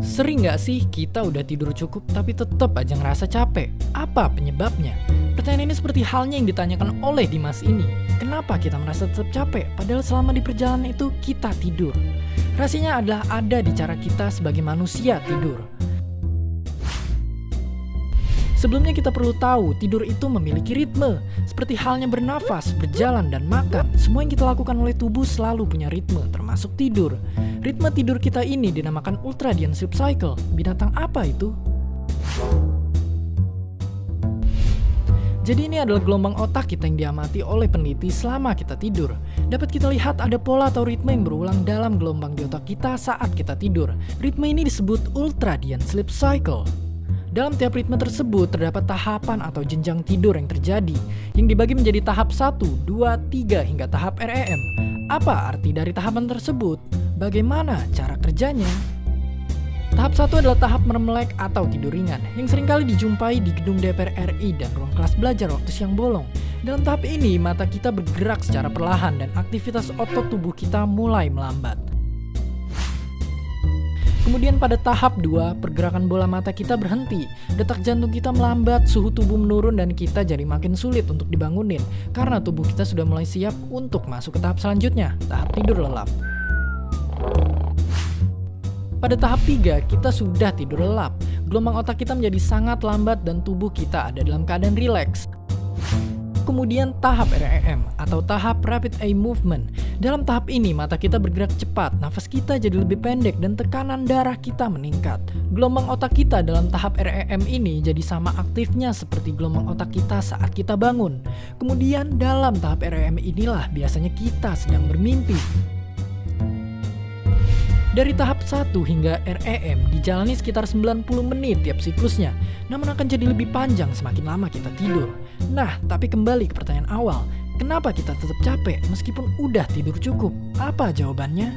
Sering nggak sih kita udah tidur cukup tapi tetap aja ngerasa capek? Apa penyebabnya? Pertanyaan ini seperti halnya yang ditanyakan oleh Dimas ini. Kenapa kita merasa tetap capek padahal selama di perjalanan itu kita tidur? Rahasianya adalah ada di cara kita sebagai manusia tidur. Sebelumnya kita perlu tahu, tidur itu memiliki ritme. Seperti halnya bernafas, berjalan, dan makan. Semua yang kita lakukan oleh tubuh selalu punya ritme, termasuk tidur. Ritme tidur kita ini dinamakan ultradian sleep cycle. Binatang apa itu? Jadi ini adalah gelombang otak kita yang diamati oleh peneliti selama kita tidur. Dapat kita lihat ada pola atau ritme yang berulang dalam gelombang di otak kita saat kita tidur. Ritme ini disebut ultradian sleep cycle. Dalam tiap ritme tersebut terdapat tahapan atau jenjang tidur yang terjadi, yang dibagi menjadi tahap 1, 2, 3 hingga tahap REM. Apa arti dari tahapan tersebut? Bagaimana cara kerjanya? Tahap 1 adalah tahap merem melek atau tidur ringan, yang seringkali dijumpai di gedung DPR RI dan ruang kelas belajar waktu siang bolong. Dalam tahap ini, mata kita bergerak secara perlahan dan aktivitas otot tubuh kita mulai melambat. Kemudian pada tahap 2, pergerakan bola mata kita berhenti, detak jantung kita melambat, suhu tubuh menurun dan kita jadi makin sulit untuk dibangunin karena tubuh kita sudah mulai siap untuk masuk ke tahap selanjutnya, tahap tidur lelap. Pada tahap 3, kita sudah tidur lelap. Gelombang otak kita menjadi sangat lambat dan tubuh kita ada dalam keadaan rileks. Kemudian tahap REM atau tahap Rapid Eye Movement. Dalam tahap ini mata kita bergerak cepat, nafas kita jadi lebih pendek dan tekanan darah kita meningkat. Gelombang otak kita dalam tahap REM ini jadi sama aktifnya seperti gelombang otak kita saat kita bangun. Kemudian dalam tahap REM inilah biasanya kita sedang bermimpi. Dari tahap 1 hingga REM dijalani sekitar 90 menit tiap siklusnya, namun akan jadi lebih panjang semakin lama kita tidur. Nah, tapi kembali ke pertanyaan awal, kenapa kita tetap capek meskipun udah tidur cukup? Apa jawabannya?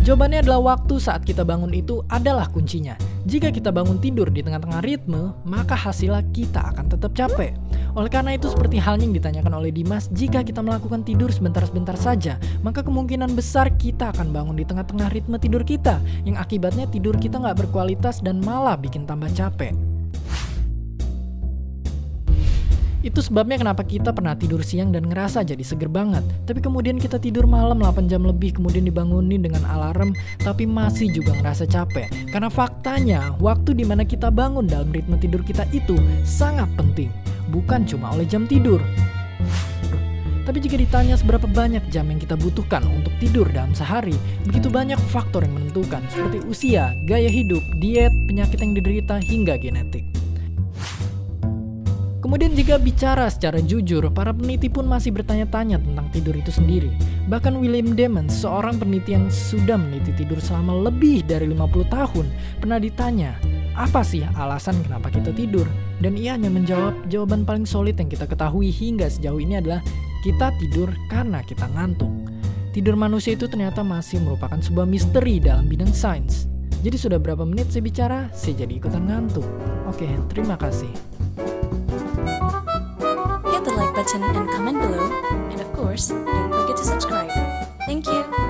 Jawabannya adalah waktu saat kita bangun itu adalah kuncinya. Jika kita bangun tidur di tengah-tengah ritme, maka hasilnya kita akan tetap capek. Oleh karena itu seperti halnya yang ditanyakan oleh Dimas, jika kita melakukan tidur sebentar-sebentar saja, maka kemungkinan besar kita akan bangun di tengah-tengah ritme tidur kita, yang akibatnya tidur kita nggak berkualitas dan malah bikin tambah capek. Itu sebabnya kenapa kita pernah tidur siang dan ngerasa jadi seger banget. Tapi kemudian kita tidur malam 8 jam lebih, kemudian dibangunin dengan alarm, tapi masih juga ngerasa capek. Karena faktanya, waktu dimana kita bangun dalam ritme tidur kita itu sangat penting. Bukan cuma oleh jam tidur. Tapi jika ditanya seberapa banyak jam yang kita butuhkan untuk tidur dalam sehari, begitu banyak faktor yang menentukan, seperti usia, gaya hidup, diet, penyakit yang diderita, hingga genetik. Kemudian jika bicara secara jujur, para peneliti pun masih bertanya-tanya tentang tidur itu sendiri. Bahkan William Demons, seorang peneliti yang sudah meneliti tidur selama lebih dari 50 tahun, pernah ditanya, apa sih alasan kenapa kita tidur? Dan ia hanya menjawab, jawaban paling solid yang kita ketahui hingga sejauh ini adalah, kita tidur karena kita ngantuk. Tidur manusia itu ternyata masih merupakan sebuah misteri dalam bidang sains. Jadi sudah berapa menit saya bicara, saya jadi ikutan ngantuk. Oke, terima kasih. Hit the like button and comment below. And of course, don't forget to subscribe. Thank you.